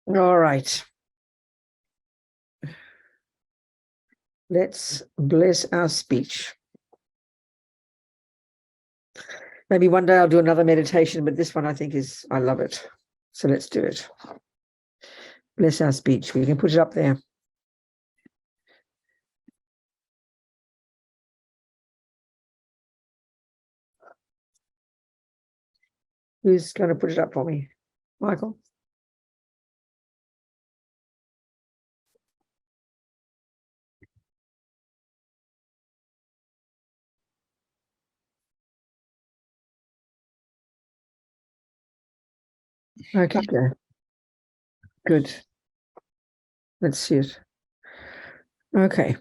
All right. Let's bless our speech. Maybe one day I'll do another meditation, but this one I think I love it. So let's do it. Bless our speech. We can put it up there. Who's going to put it up for me? Michael? Okay. Good. Let's see it. Okay.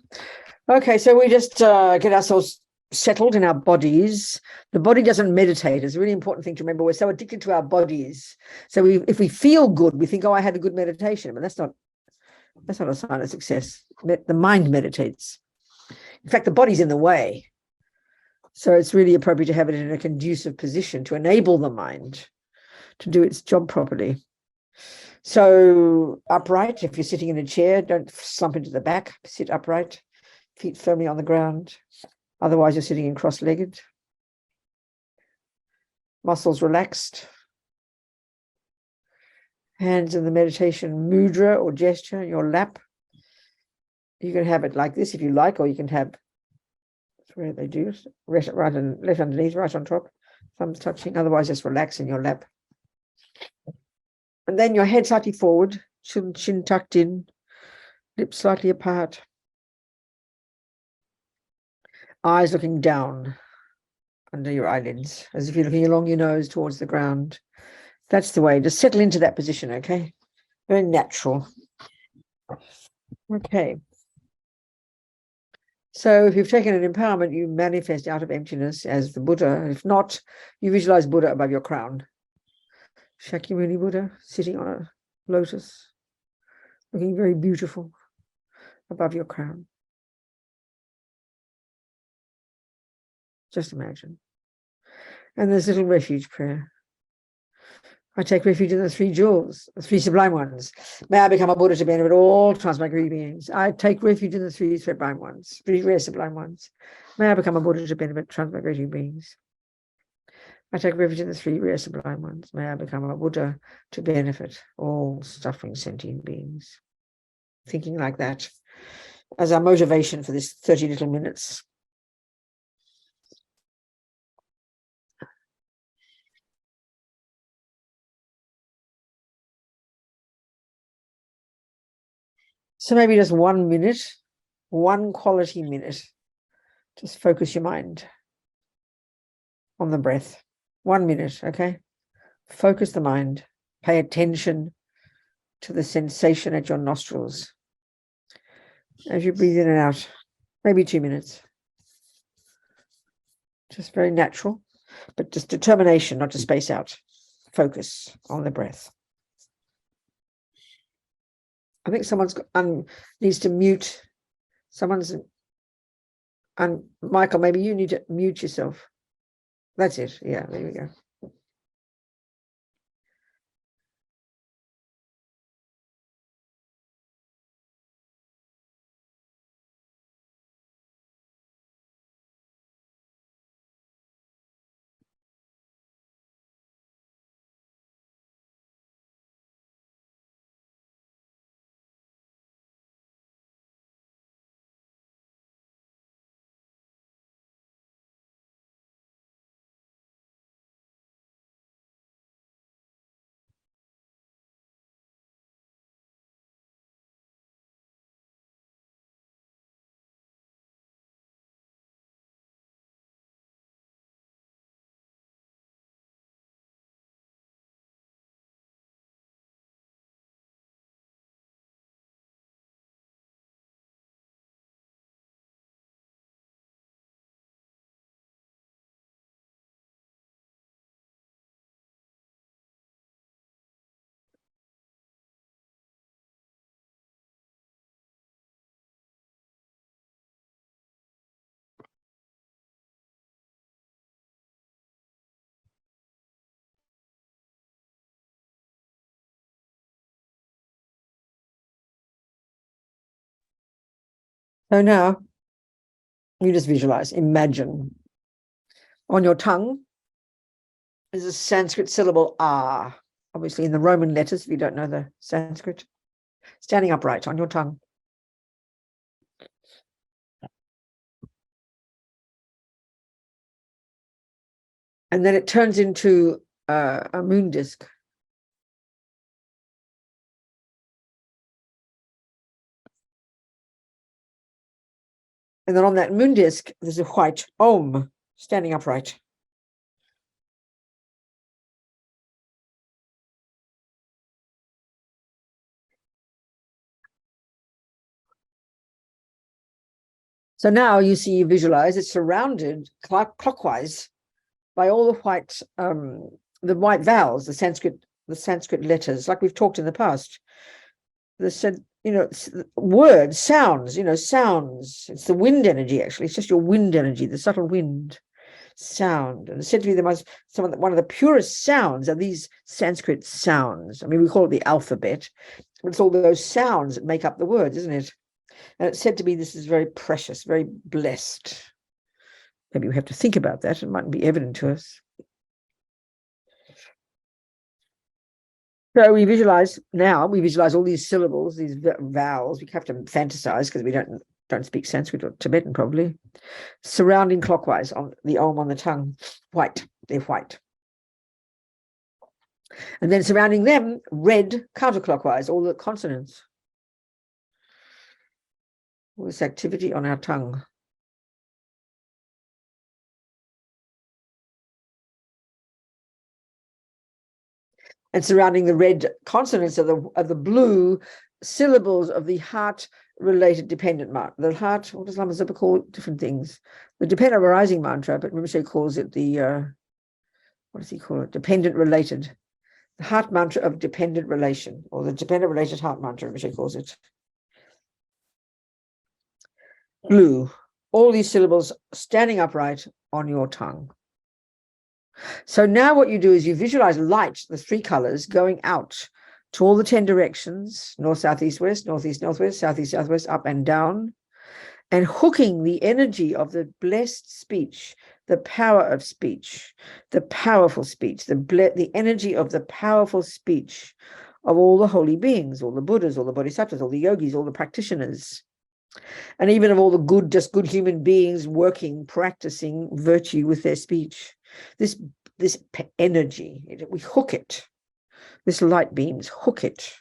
Okay, so we just get ourselves settled in our bodies. The body doesn't meditate. It's a really important thing to remember. We're so addicted to our bodies. So if we feel good, we think, oh, I had a good meditation. But that's not a sign of success. The mind meditates. In fact, the body's in the way. So it's really appropriate to have it in a conducive position to enable the mind to do its job properly. So upright, if you're sitting in a chair, don't slump into the back, sit upright, feet firmly on the ground. Otherwise, you're sitting in cross-legged. Muscles relaxed. Hands in the meditation mudra or gesture in your lap. You can have it like this if you like, or you can have, that's where they do it, right and left underneath, right on top, thumbs touching. Otherwise, just relax in your lap. And then your head slightly forward, chin tucked in, lips slightly apart. Eyes looking down under your eyelids, as if you're looking along your nose towards the ground. That's the way. Just settle into that position, okay? Very natural. Okay. So if you've taken an empowerment, you manifest out of emptiness as the Buddha. If not, you visualize Buddha above your crown. Shakyamuni Buddha sitting on a lotus, looking very beautiful above your crown. Just imagine. And there's little refuge prayer. I take refuge in the three jewels, the three sublime ones. May I become a Buddha to benefit all transmigratory beings. I take refuge in the three sublime ones, three rare sublime ones. May I become a Buddha to benefit transmigratory beings. I take refuge in the three rare sublime ones. May I become a Buddha to benefit all suffering sentient beings. Thinking like that as our motivation for this 30 little minutes. So maybe just 1 minute, one quality minute. Just focus your mind on the breath. 1 minute, okay? Focus the mind. Pay attention to the sensation at your nostrils as you breathe in and out. Maybe 2 minutes. Just very natural, but just determination not to space out. Focus on the breath. I think someone's needs to mute. Michael, maybe you need to mute yourself. That's it. Yeah, there we go. So now you just visualize, imagine. On your tongue is a Sanskrit syllable ah, obviously in the Roman letters, if you don't know the Sanskrit, standing upright on your tongue. And then it turns into a moon disk. And then on that moon disk, there's a white Om standing upright. So now you see, you visualize it's surrounded clockwise by all the white vowels, the Sanskrit letters, like we've talked in the past. The words, sounds, sounds. It's the wind energy, actually. It's just your wind energy, the subtle wind sound. And it's said to be one of the purest sounds are these Sanskrit sounds. I mean, we call it the alphabet, but it's all those sounds that make up the words, isn't it? And it's said to be this is very precious, very blessed. Maybe we have to think about that. It mightn't be evident to us. So we visualize all these syllables, these vowels. We have to fantasize because we don't speak Sanskrit or Tibetan probably. Surrounding clockwise on the Om on the tongue, white. They're white. And then surrounding them, red counterclockwise, all the consonants. All this activity on our tongue. And surrounding the red consonants are the blue syllables of the heart-related dependent mantra. The heart, what does Lama Zopa call different things? The dependent arising mantra, but Rinpoche calls it the, what does he call it? Dependent related. The heart mantra of dependent relation, or the dependent related heart mantra, Rinpoche calls it. Blue. All these syllables standing upright on your tongue. So now what you do is you visualize light, the three colors, going out to all the 10 directions, north, south, east, west, northeast, northwest, southeast, southwest, up and down, and hooking the energy of the blessed speech, the power of speech, the powerful speech, the energy of the powerful speech of all the holy beings, all the Buddhas, all the Bodhisattvas, all the yogis, all the practitioners, and even of all the good human beings working, practicing virtue with their speech. This energy, we hook it. This light beams, hook it.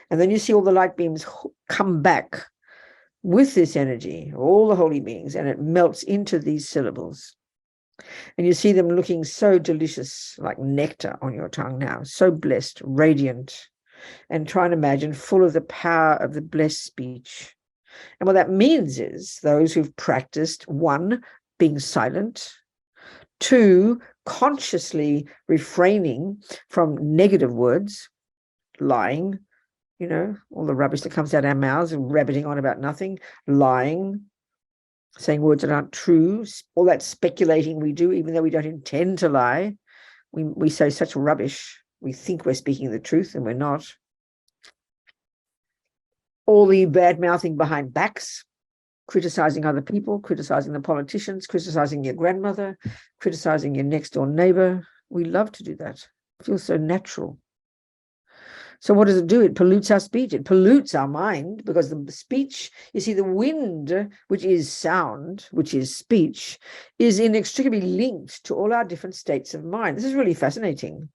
And then you see all the light beams come back with this energy, all the holy beings, and it melts into these syllables. And you see them looking so delicious, like nectar on your tongue now, so blessed, radiant, and try and imagine full of the power of the blessed speech. And what that means is those who've practiced, 1, being silent, 2, consciously refraining from negative words, lying, all the rubbish that comes out our mouths and rabbiting on about nothing, lying, saying words that aren't true, all that speculating we do, even though we don't intend to lie. We say such rubbish. We think we're speaking the truth and we're not. All the bad-mouthing behind backs, criticizing other people, criticizing the politicians, criticizing your grandmother, criticizing your next-door neighbor. We love to do that. It feels so natural. So what does it do? It pollutes our speech. It pollutes our mind, because the speech, you see, the wind, which is sound, which is speech, is inextricably linked to all our different states of mind. This is really fascinating.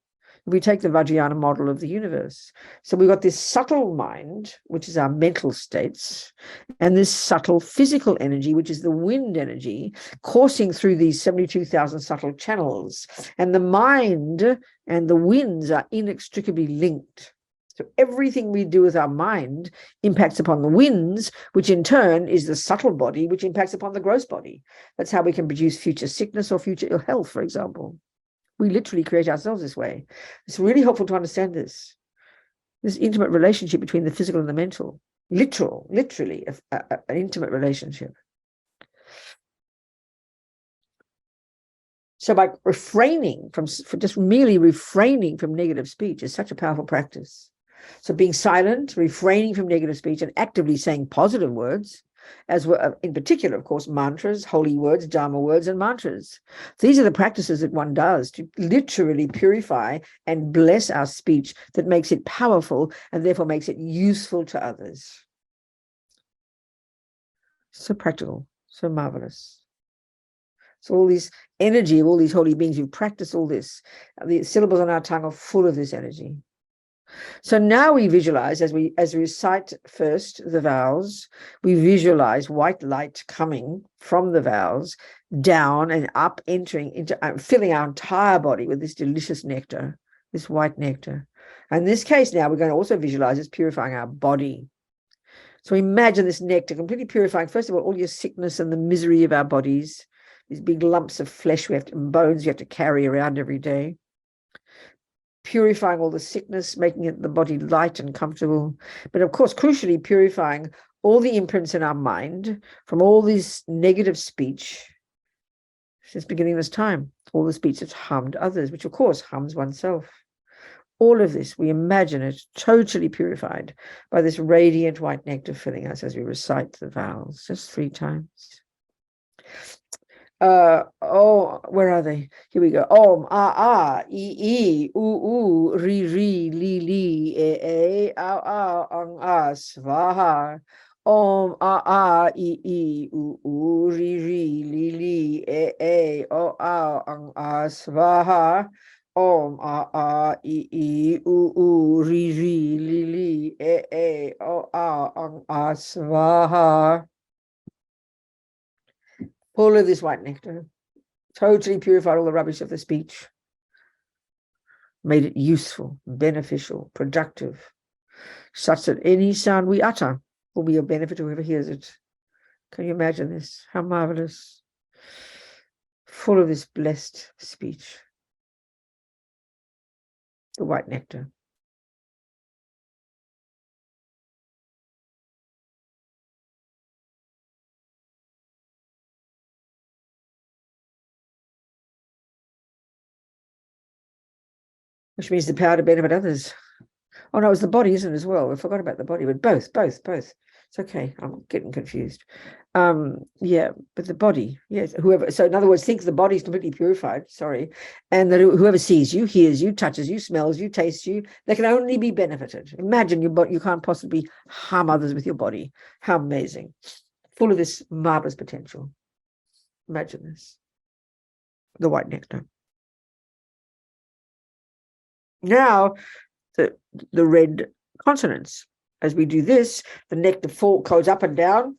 We take the Vajrayana model of the universe. So we've got this subtle mind, which is our mental states, and this subtle physical energy, which is the wind energy, coursing through these 72,000 subtle channels. And the mind and the winds are inextricably linked. So everything we do with our mind impacts upon the winds, which in turn is the subtle body, which impacts upon the gross body. That's how we can produce future sickness or future ill health, for example. We literally create ourselves this way. It's really helpful to understand this intimate relationship between the physical and the mental. Literally an intimate relationship. So by just merely refraining from negative speech is such a powerful practice. So being silent, refraining from negative speech, and actively saying positive words, as well, in particular, of course, mantras, holy words, Dharma words, and mantras. These are the practices that one does to literally purify and bless our speech, that makes it powerful and therefore makes it useful to others. So practical, so marvelous. So all this energy of all these holy beings who practice all this, the syllables on our tongue are full of this energy. So now we visualize, as we recite first the vowels, we visualize white light coming from the vowels down and up, entering into, filling our entire body with this delicious nectar, this white nectar. And in this case now, we're going to also visualize it's purifying our body. So imagine this nectar completely purifying, first of all your sickness and the misery of our bodies, these big lumps of flesh and bones you have to carry around every day. Purifying all the sickness, making it the body light and comfortable. But of course, crucially, purifying all the imprints in our mind from all this negative speech since beginning of this time, all the speech that's harmed others, which of course harms oneself. All of this, we imagine it totally purified by this radiant white nectar filling us as we recite the vowels, just 3 times. Where are they? Here we go. Om, e, ri, li, e, ang, svaha. Om, e, ri, li, e, ang, svaha. Om, e, ri, li, e, ang, svaha. Full of this white nectar, totally purified all the rubbish of the speech, made it useful, beneficial, productive, such that any sound we utter will be of benefit to whoever hears it. Can you imagine this? How marvelous. Full of this blessed speech, the white nectar. Which means the power to benefit others. Oh no, it's the body, isn't it, as well? I forgot about the body, but both. It's okay. I'm getting confused. Yeah, but the body, yes. Whoever, so in other words, think the body's completely purified, sorry, and that whoever sees you, hears you, touches you, smells you, tastes you, they can only be benefited. Imagine you can't possibly harm others with your body. How amazing. Full of this marvelous potential. Imagine this. The white nectar. Now, the red consonants. As we do this, the nectar goes up and down,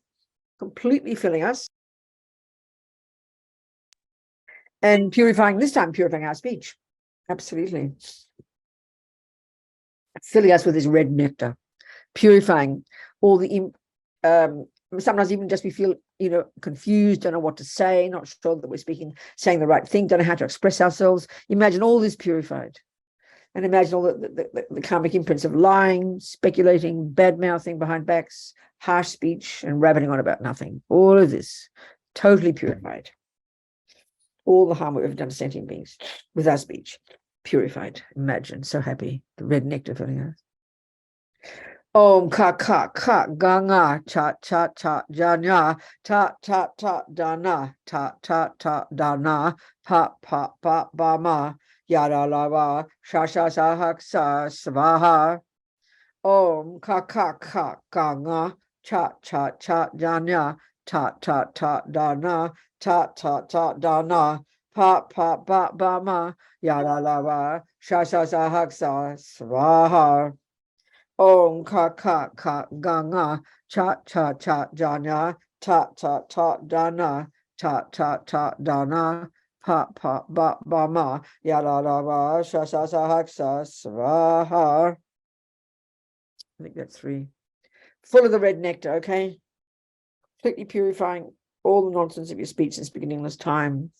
completely filling us. And purifying, this time purifying our speech. Absolutely. Filling us with this red nectar. Purifying all the, sometimes even just we feel, confused, don't know what to say, not sure that we're saying the right thing, don't know how to express ourselves. Imagine all this purified. And imagine all the karmic imprints of lying, speculating, bad-mouthing behind backs, harsh speech, and rabbiting on about nothing. All of this, totally purified. All the harm we've ever done to sentient beings with our speech, purified. Imagine, so happy, the red nectar filling us. Om ka ganga cha janya ta dana ta dana pa ba ma yada lava shasha sahaksa svaha. Om ka ganga cha janya ta dana ta dana pa ba ma yada lava shasha sahaksa svaha. Om ka ganga cha janya ta dana ta dana pa ba ma yada lava shasa sahaksa svaha. I think that's 3. Full of the red nectar, okay? Completely purifying all the nonsense of your speech since beginningless time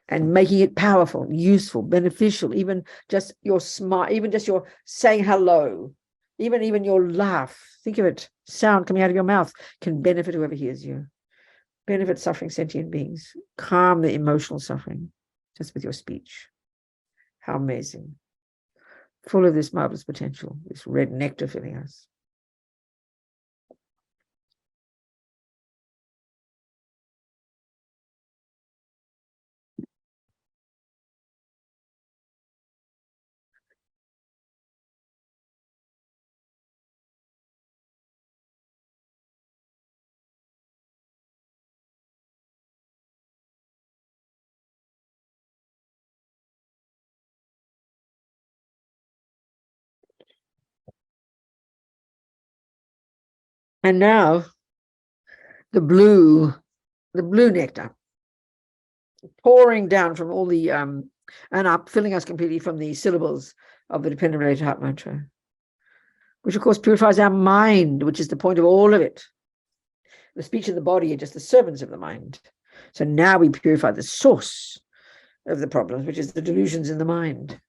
and making it powerful, useful, beneficial, even just your smile, even just your saying hello. Even your laugh, think of it, sound coming out of your mouth can benefit whoever hears you. Benefit suffering sentient beings. Calm the emotional suffering just with your speech. How amazing. Full of this marvelous potential, this red nectar filling us. And now the blue nectar pouring down from all the and up, filling us completely from the syllables of the dependent related heart mantra, which of course purifies our mind, which is the point of all of it. The speech and the body are just the servants of the mind. So now we purify the source of the problems, which is the delusions in the mind.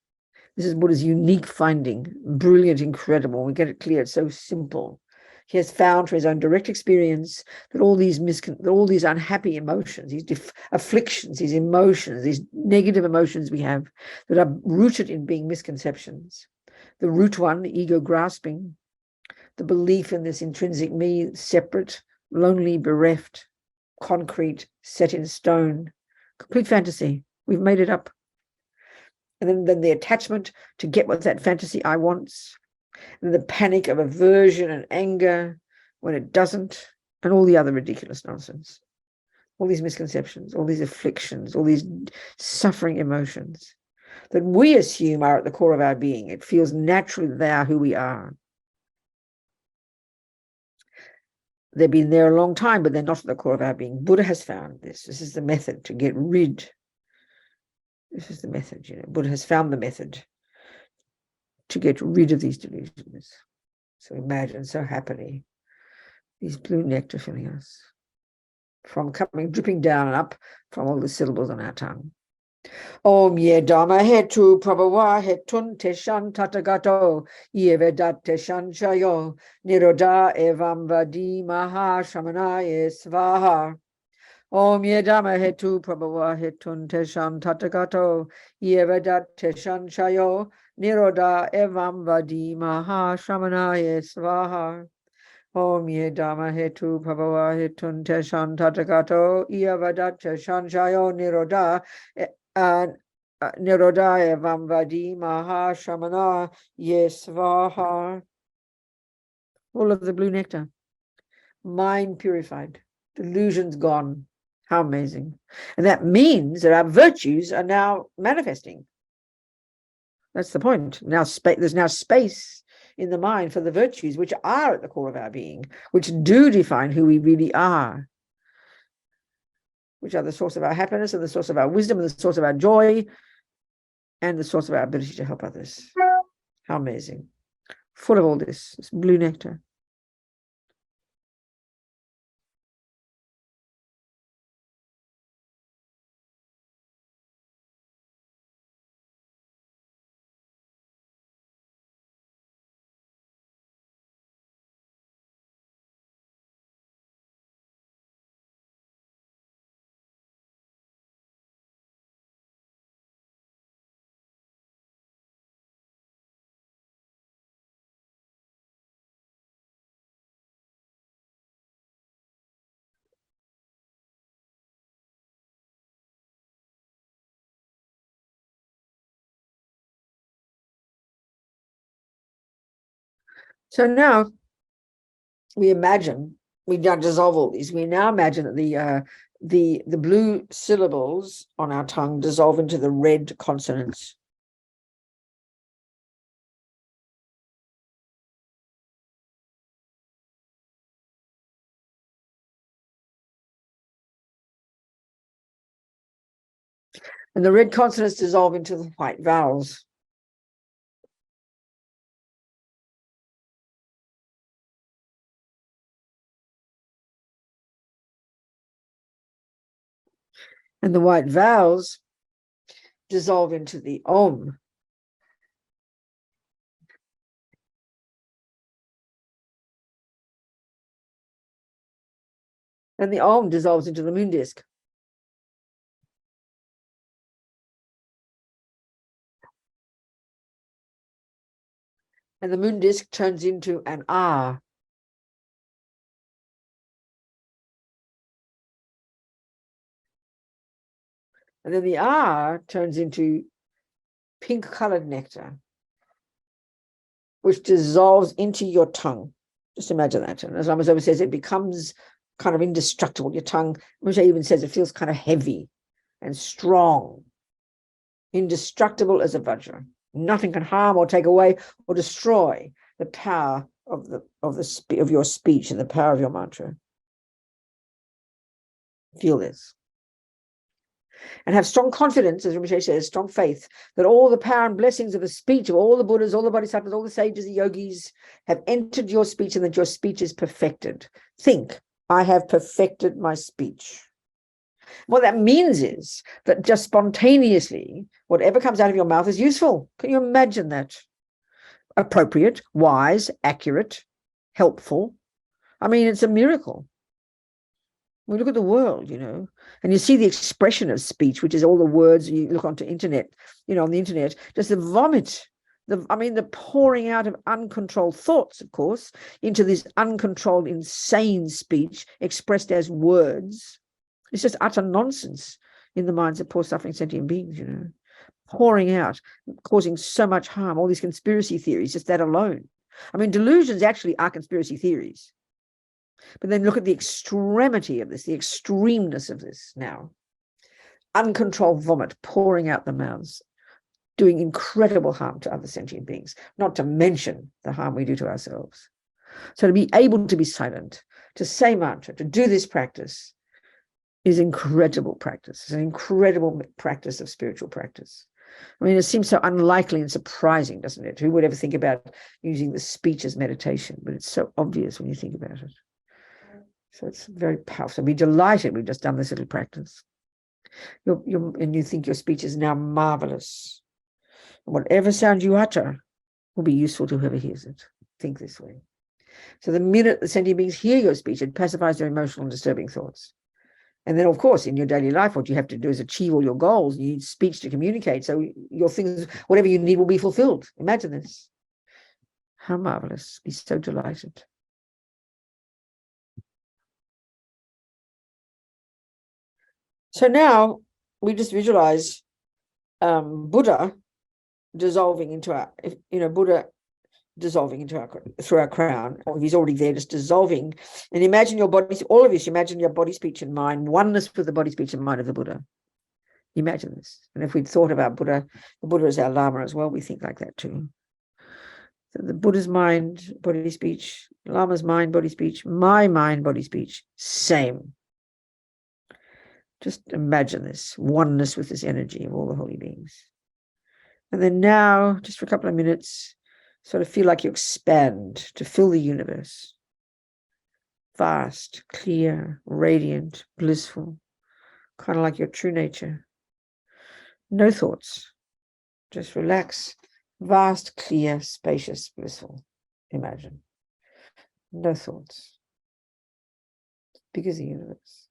This is Buddha's unique finding, brilliant, incredible. We get it clear. It's so simple. He has found from his own direct experience that all these unhappy emotions, these afflictions, these emotions, these negative emotions we have that are rooted in being misconceptions. The root one, the ego grasping, the belief in this intrinsic me, separate, lonely, bereft, concrete, set in stone, complete fantasy. We've made it up. And then the attachment to get what that fantasy I wants, and the panic of aversion and anger when it doesn't, and all the other ridiculous nonsense, all these misconceptions, all these afflictions, all these suffering emotions that we assume are at the core of our being. It feels naturally that they are who we are. They've been there a long time, but they're not at the core of our being. Buddha has found this. This is the method to get rid. This is the method, Buddha has found the method to get rid of these delusions. So imagine so happily these blue nectar filling us from dripping down and up from all the syllables on our tongue. Om ye dhamma hetu prabhava hetun teshan tatagato ye vedat teshan chayo niroda evam vadi maha shamanaye svaha. Om ye dhamma hetu prabhava hetun teshan tatagato ye vedat teshan chayo niroda evam vadi maha shamanaye svaha. Om ye dhamma hetu prabhava hetun teshan tatagato ye vedat teshan chayo niroda niroda evam vadi maha shamana ye svaha. All of the blue nectar, mind purified, delusions gone. How amazing. And that means that our virtues are now manifesting. That's the point. Now there's now space in the mind for the virtues which are at the core of our being, which do define who we really are, which are the source of our happiness and the source of our wisdom and the source of our joy and the source of our ability to help others. How amazing. Full of all this blue nectar. So now we now dissolve all these. We now imagine that the blue syllables on our tongue dissolve into the red consonants. And the red consonants dissolve into the white vowels. And the white vowels dissolve into the Om. And the Om dissolves into the moon disk. And the moon disk turns into an R. And then the R turns into pink colored nectar, which dissolves into your tongue. Just imagine that. And as Lama Zopa says, it becomes kind of indestructible. Your tongue, which even says it feels kind of heavy and strong, indestructible as a vajra. Nothing can harm or take away or destroy the power of your speech and the power of your mantra. Feel this. And have strong confidence, as Rinpoche says, strong faith, that all the power and blessings of the speech of all the Buddhas, all the Bodhisattvas, all the sages, the yogis have entered your speech, and that your speech is perfected. Think, I have perfected my speech. What that means is that just spontaneously, whatever comes out of your mouth is useful. Can you imagine that? Appropriate, wise, accurate, helpful. I mean, it's a miracle. We look at the world, and you see the expression of speech, which is all the words. You look onto internet, on the internet, just the vomit, the pouring out of uncontrolled thoughts, of course, into this uncontrolled, insane speech expressed as words. It's just utter nonsense in the minds of poor suffering sentient beings, pouring out, causing so much harm, all these conspiracy theories, just that alone. I mean, delusions actually are conspiracy theories. But then look at the extremity of this, the extremeness of this now. Uncontrolled vomit pouring out the mouths, doing incredible harm to other sentient beings, not to mention the harm we do to ourselves. So to be able to be silent, to say mantra, to do this practice is incredible practice. It's an incredible practice of spiritual practice. I mean, it seems so unlikely and surprising, doesn't it? Who would ever think about using the speech as meditation? But it's so obvious when you think about it. So it's very powerful. So be delighted we've just done this little practice. And you think your speech is now marvelous. And whatever sound you utter will be useful to whoever hears it. Think this way. So the minute the sentient beings hear your speech, it pacifies their emotional and disturbing thoughts. And then, of course, in your daily life, what you have to do is achieve all your goals. You need speech to communicate. So your things, whatever you need, will be fulfilled. Imagine this. How marvelous. Be so delighted. So now we just visualize Buddha dissolving into our, Buddha dissolving into through our crown, or he's already there, just dissolving. And imagine your body, all of you, imagine your body, speech, and mind, oneness with the body, speech, and mind of the Buddha. Imagine this. And if we'd thought about Buddha, the Buddha is our Lama as well, we think like that too. So the Buddha's mind, body, speech, Lama's mind, body, speech, my mind, body, speech, same. Just imagine this oneness with this energy of all the holy beings. And then now, just for a couple of minutes, sort of feel like you expand to fill the universe. Vast, clear, radiant, blissful, kind of like your true nature. No thoughts. Just relax. Vast, clear, spacious, blissful. Imagine. No thoughts. Big as the universe.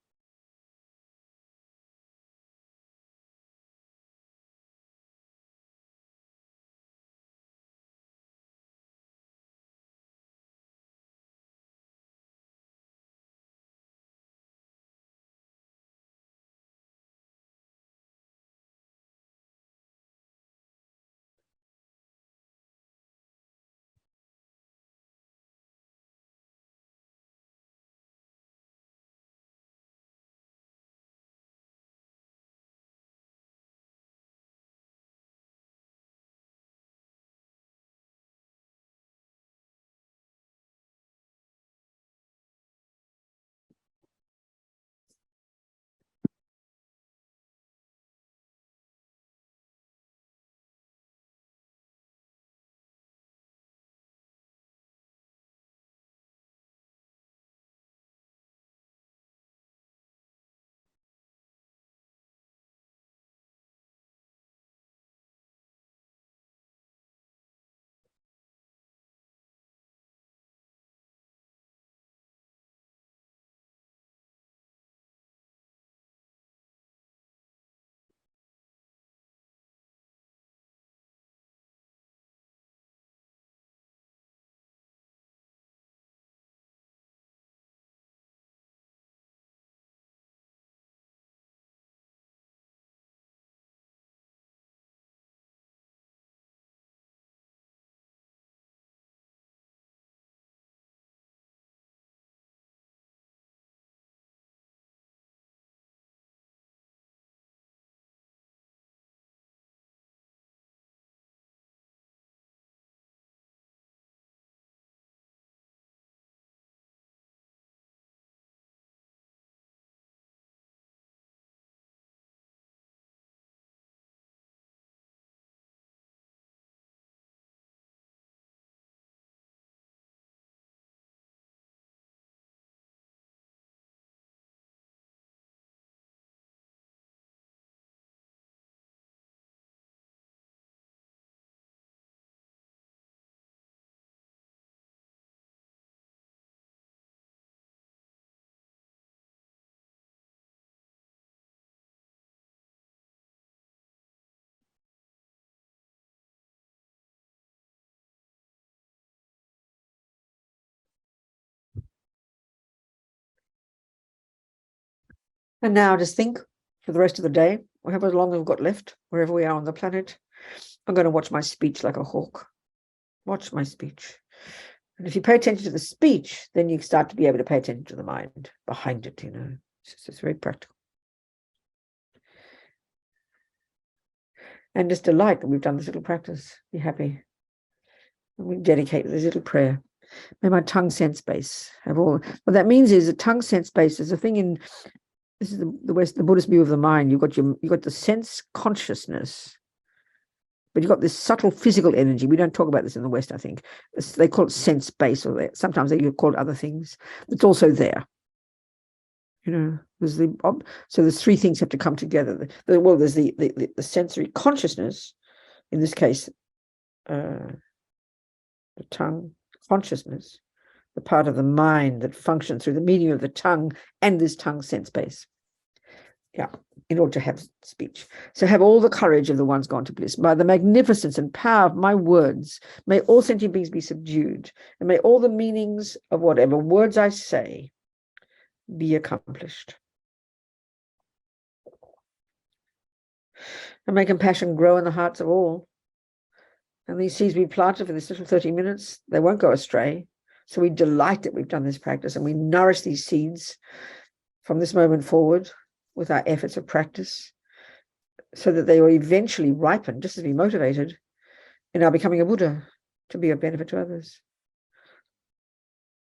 And now just think for the rest of the day, however long we've got left, wherever we are on the planet, I'm going to watch my speech like a hawk. Watch my speech. And if you pay attention to the speech, then you start to be able to pay attention to the mind behind it, It's very practical. And just delight that we've done this little practice. Be happy. And we dedicate this little prayer. May my tongue sense base have all. What that means is the tongue sense base is a thing in. This is the Buddhist view of the mind. You've got the sense consciousness, but you've got this subtle physical energy. We don't talk about this in the West, I think. They call it sense base, or sometimes they call it other things. It's also there. There's so there's three things have to come together. There's the sensory consciousness, in this case, the tongue consciousness, the part of the mind that functions through the medium of the tongue and this tongue sense base. Yeah, in order to have speech. So have all the courage of the ones gone to bliss. By the magnificence and power of my words, may all sentient beings be subdued, and may all the meanings of whatever words I say be accomplished. And may compassion grow in the hearts of all. And these seeds we planted for this little 30 minutes, they won't go astray. So we delight that we've done this practice, and we nourish these seeds from this moment forward with our efforts of practice, so that they will eventually ripen, just as we motivated, in our becoming a Buddha, to be of benefit to others.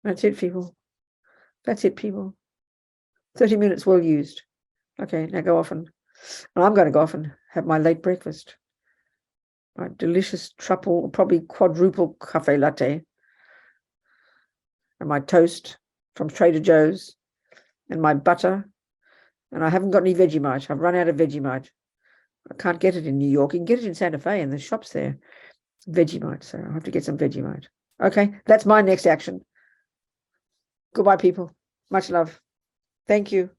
That's it, people. That's it, people. 30 minutes well used. Okay, now go off and I'm going to go off and have my late breakfast. My delicious truffle, probably quadruple cafe latte, and my toast from Trader Joe's, and my butter. And I haven't got any Vegemite. I've run out of Vegemite. I can't get it in New York. You can get it in Santa Fe, and the shops there. Vegemite, so I'll have to get some Vegemite. Okay, that's my next action. Goodbye, people. Much love. Thank you.